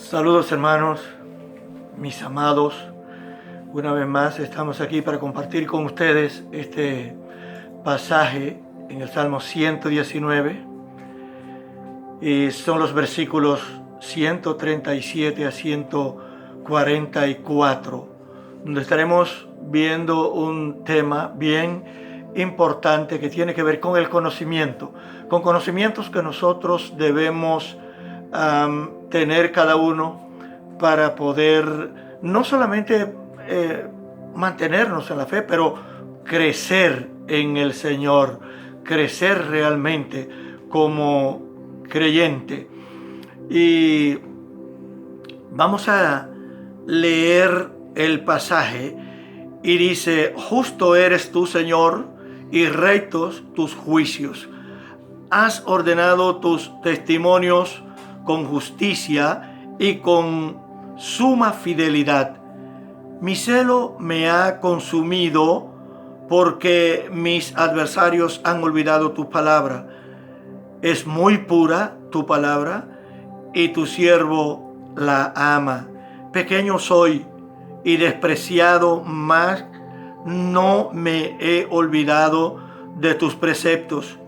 Saludos hermanos, mis amados. Una vez más estamos aquí para compartir con ustedes este pasaje en el Salmo 119. Y son los versículos 137 a 144, donde estaremos viendo un tema bien importante que tiene que ver con el conocimiento, con conocimientos que nosotros debemos tener cada uno para poder no solamente mantenernos en la fe, pero crecer en el Señor, crecer realmente como creyente. Y vamos a leer el pasaje y dice: justo eres tú, Señor, y rectos tus juicios. Has ordenado tus testimonios con justicia y con suma fidelidad. Mi celo me ha consumido porque mis adversarios han olvidado tu palabra. Es muy pura tu palabra y tu siervo la ama. Pequeño soy y despreciado, mas no me he olvidado de tus preceptos.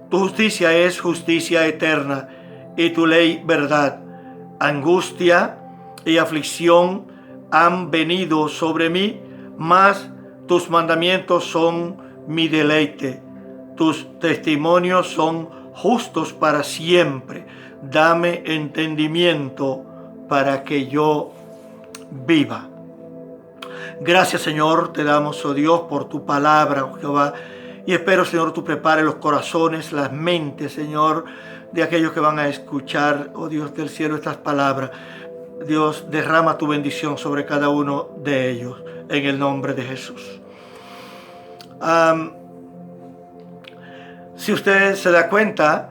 Tu justicia es justicia eterna y tu ley verdad. Angustia y aflicción han venido sobre mí, mas tus mandamientos son mi deleite. Tus testimonios son justos para siempre. Dame entendimiento para que yo viva. Gracias, Señor, te damos, oh Dios, por tu palabra, oh Jehová. Y espero, Señor, tú prepares los corazones, las mentes, Señor, de aquellos que van a escuchar, oh Dios del cielo, estas palabras. Dios, derrama tu bendición sobre cada uno de ellos, en el nombre de Jesús. Si usted se da cuenta,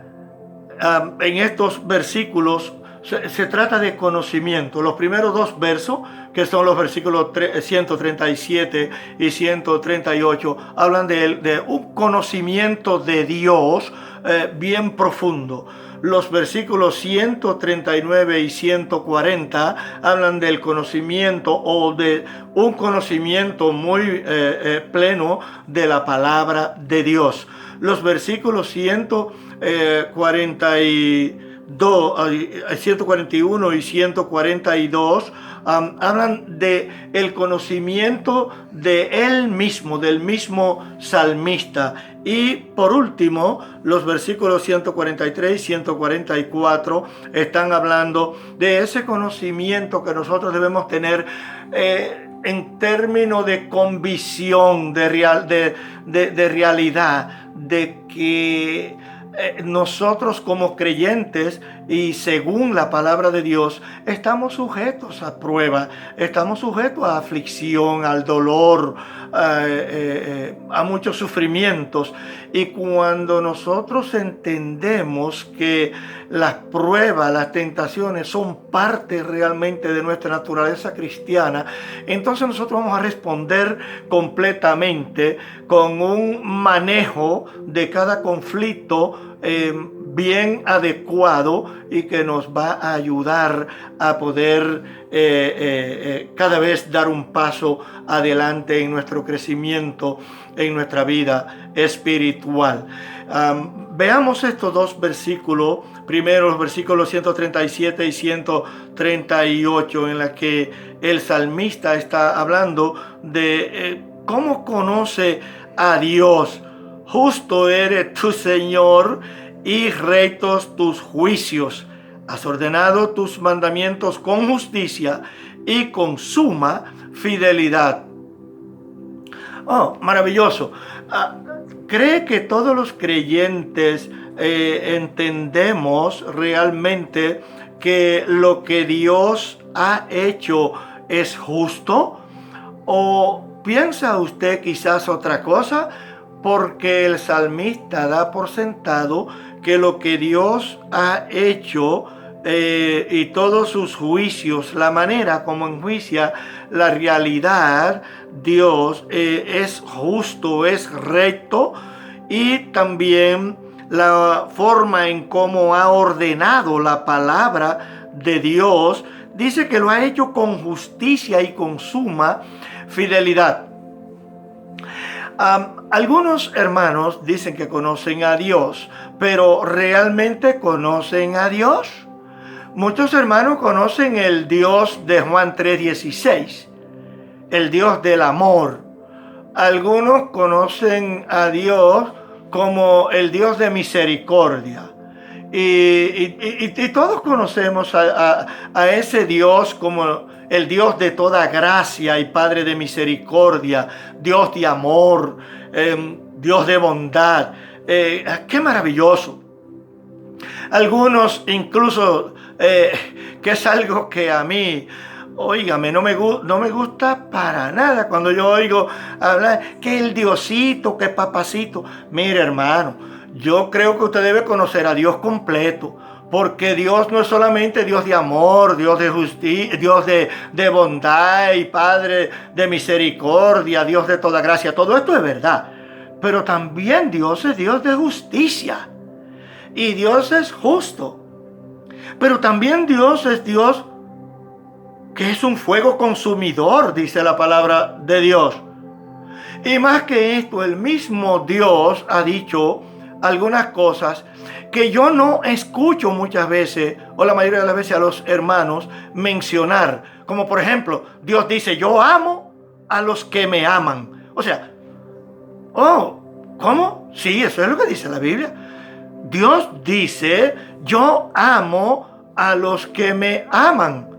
en estos versículos se trata de conocimiento. Los primeros dos versos, que son los versículos 137 y 138, hablan de un conocimiento de Dios bien profundo. Los versículos 139 y 140 hablan del conocimiento o de un conocimiento muy pleno de la palabra de Dios. Los versículos 141 y 142 hablan de el conocimiento de él mismo, del mismo salmista. Y por último, los versículos 143 y 144 están hablando de ese conocimiento que nosotros debemos tener en términos de convicción, de realidad, de que nosotros como creyentes y según la palabra de Dios estamos sujetos a prueba, estamos sujetos a aflicción, al dolor, a muchos sufrimientos. Y cuando nosotros entendemos que las pruebas, las tentaciones son parte realmente de nuestra naturaleza cristiana, entonces nosotros vamos a responder completamente con un manejo de cada conflicto bien adecuado y que nos va a ayudar a poder cada vez dar un paso adelante en nuestro crecimiento, en nuestra vida espiritual. Veamos estos dos versículos, primero los versículos 137 y 138, en la que el salmista está hablando de cómo conoce a Dios. Justo eres tú, Señor, y rectos tus juicios. Has ordenado tus mandamientos con justicia y con suma fidelidad. Oh, maravilloso. ¿Cree que todos los creyentes entendemos realmente que lo que Dios ha hecho es justo? ¿O piensa usted quizás otra cosa? Porque el salmista da por sentado que lo que Dios ha hecho y todos sus juicios, la manera como enjuicia la realidad, Dios es justo, es recto, y también la forma en cómo ha ordenado la palabra de Dios, dice que lo ha hecho con justicia y con suma fidelidad. Algunos hermanos dicen que conocen a Dios, pero ¿realmente conocen a Dios? Muchos hermanos conocen el Dios de Juan 3:16, el Dios del amor. Algunos conocen a Dios como el Dios de misericordia. Y todos conocemos a ese Dios como el Dios de toda gracia y Padre de misericordia, Dios de amor, Dios de bondad. ¡Qué maravilloso! Algunos incluso, que es algo que a mí, óigame, no me gusta para nada cuando yo oigo hablar que el Diosito, que papacito. Mire, hermano, yo creo que usted debe conocer a Dios completo, porque Dios no es solamente Dios de amor, Dios de justicia, Dios de bondad y Padre de misericordia, Dios de toda gracia. Todo esto es verdad, pero también Dios es Dios de justicia y Dios es justo. Pero también Dios es Dios que es un fuego consumidor, dice la palabra de Dios. Y más que esto, el mismo Dios ha dicho algunas cosas que yo no escucho muchas veces, o la mayoría de las veces, a los hermanos mencionar. Como por ejemplo, Dios dice, yo amo a los que me aman. O sea, ¿cómo? Sí, eso es lo que dice la Biblia. Dios dice, yo amo a los que me aman.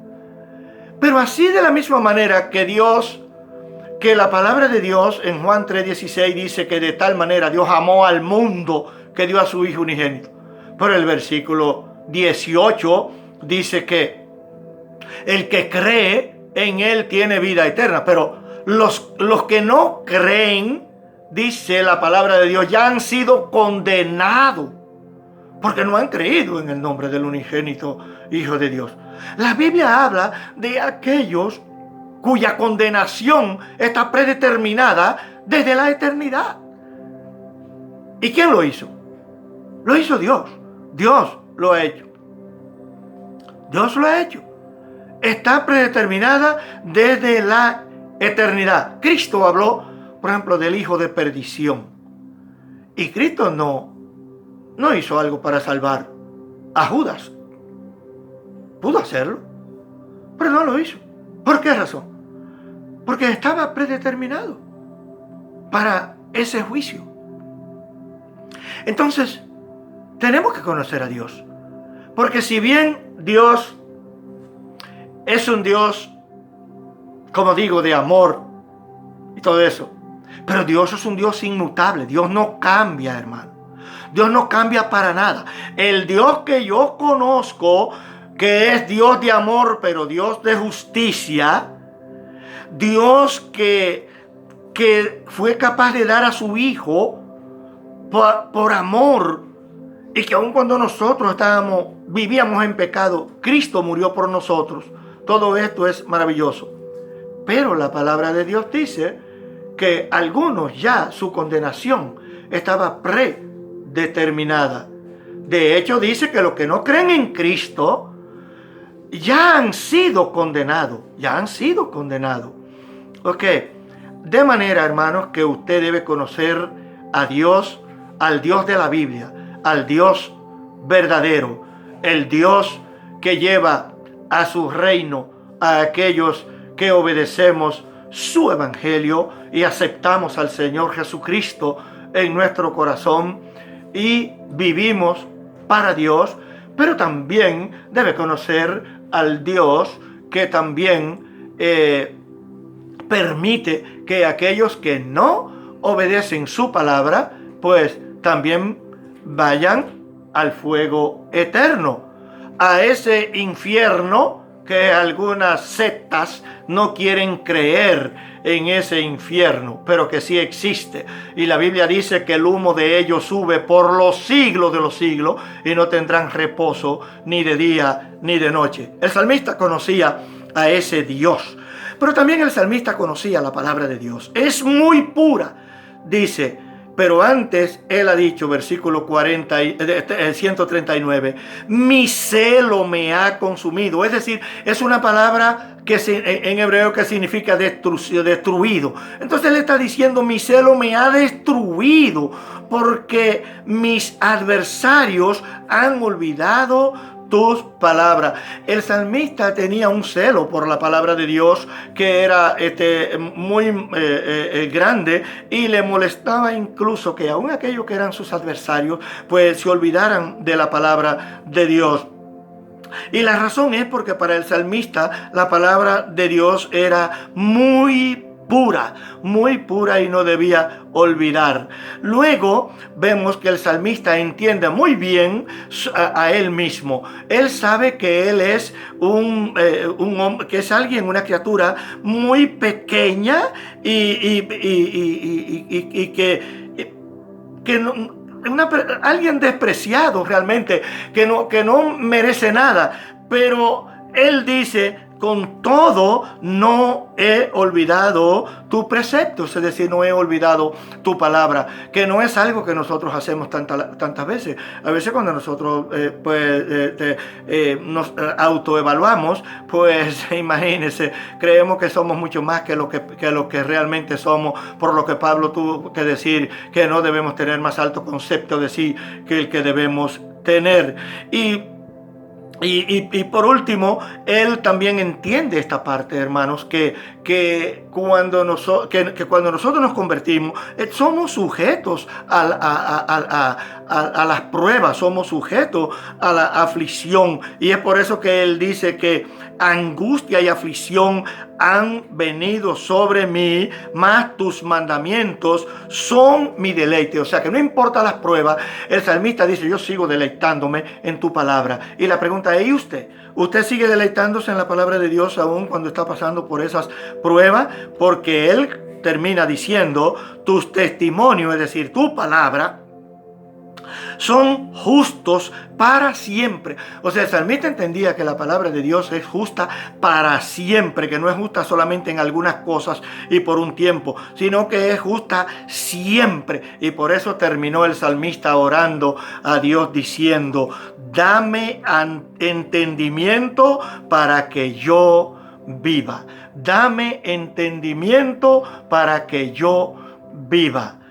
Pero así de la misma manera que la palabra de Dios en Juan 3:16 dice que de tal manera Dios amó al mundo que dio a su Hijo unigénito. Pero el versículo 18 dice que el que cree en Él tiene vida eterna. Pero los que no creen, dice la palabra de Dios, ya han sido condenados porque no han creído en el nombre del unigénito Hijo de Dios. La Biblia habla de aquellos cuya condenación está predeterminada desde la eternidad. ¿Y quién lo hizo? Lo hizo Dios. Dios lo ha hecho. Dios lo ha hecho. Está predeterminada desde la eternidad. Cristo habló, por ejemplo, del hijo de perdición. Y Cristo no hizo algo para salvar a Judas. Pudo hacerlo, pero no lo hizo. ¿Por qué razón? Porque estaba predeterminado para ese juicio. Entonces, tenemos que conocer a Dios. Porque si bien Dios es un Dios, como digo, de amor y todo eso, pero Dios es un Dios inmutable. Dios no cambia, hermano. Dios no cambia para nada. El Dios que yo conozco, que es Dios de amor, pero Dios de justicia, Dios que fue capaz de dar a su Hijo por amor, y que aun cuando nosotros vivíamos en pecado, Cristo murió por nosotros. Todo esto es maravilloso. Pero la palabra de Dios dice que algunos ya su condenación estaba predeterminada. De hecho, dice que los que no creen en Cristo ya han sido condenados. Ya han sido condenados. Ok. De manera, hermanos, que usted debe conocer a Dios, al Dios de la Biblia, al Dios verdadero, el Dios que lleva a su reino a aquellos que obedecemos su evangelio y aceptamos al Señor Jesucristo en nuestro corazón y vivimos para Dios. Pero también debe conocer al Dios que también permite que aquellos que no obedecen su palabra, pues también vayan al fuego eterno, a ese infierno que algunas sectas no quieren creer en ese infierno, pero que sí existe. Y la Biblia dice que el humo de ellos sube por los siglos de los siglos y no tendrán reposo ni de día ni de noche. El salmista conocía a ese Dios, pero también el salmista conocía la palabra de Dios. Es muy pura, dice, Pero antes él ha dicho, versículo 139, mi celo me ha consumido. Es decir, es una palabra que en hebreo que significa destruido. Entonces él está diciendo, mi celo me ha destruido porque mis adversarios han olvidado tus palabras. El salmista tenía un celo por la palabra de Dios que era muy grande, y le molestaba incluso que aún aquellos que eran sus adversarios pues se olvidaran de la palabra de Dios. Y la razón es porque para el salmista la palabra de Dios era muy pura y no debía olvidar. Luego vemos que el salmista entiende muy bien a él mismo. Él sabe que él es un hombre, que es alguien, una criatura muy pequeña y que no, alguien despreciado realmente, que no merece nada. Pero él dice, con todo no he olvidado tu precepto, es decir, no he olvidado tu palabra, que no es algo que nosotros hacemos tantas veces. A veces cuando nosotros nos autoevaluamos, pues imagínense, creemos que somos mucho más que lo que realmente somos, por lo que Pablo tuvo que decir que no debemos tener más alto concepto de sí que el que debemos tener. Y por último, él también entiende esta parte, hermanos, que cuando nosotros nos convertimos, somos sujetos a las pruebas, somos sujetos a la aflicción. Y es por eso que él dice que angustia y aflicción han venido sobre mí, mas tus mandamientos son mi deleite. O sea que no importa las pruebas, el salmista dice, yo sigo deleitándome en tu palabra. Y la pregunta es, ¿y usted? ¿Usted sigue deleitándose en la palabra de Dios aún cuando está pasando por esas pruebas? Porque él termina diciendo, tus testimonios, es decir, tu palabra, son justos para siempre. O sea, el salmista entendía que la palabra de Dios es justa para siempre, que no es justa solamente en algunas cosas y por un tiempo, sino que es justa siempre. Y por eso terminó el salmista orando a Dios diciendo, dame entendimiento para que yo viva. Dame entendimiento para que yo viva.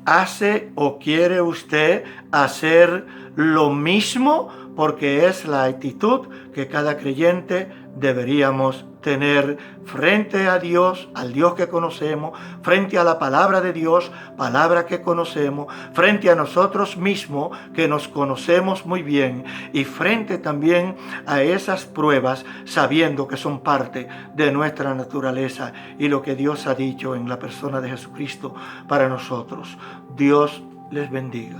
¿Hace o quiere usted hacer lo mismo? Porque es la actitud que cada creyente deberíamos tener frente a Dios, al Dios que conocemos, frente a la palabra de Dios, palabra que conocemos, frente a nosotros mismos que nos conocemos muy bien, y frente también a esas pruebas, sabiendo que son parte de nuestra naturaleza y lo que Dios ha dicho en la persona de Jesucristo para nosotros. Dios les bendiga.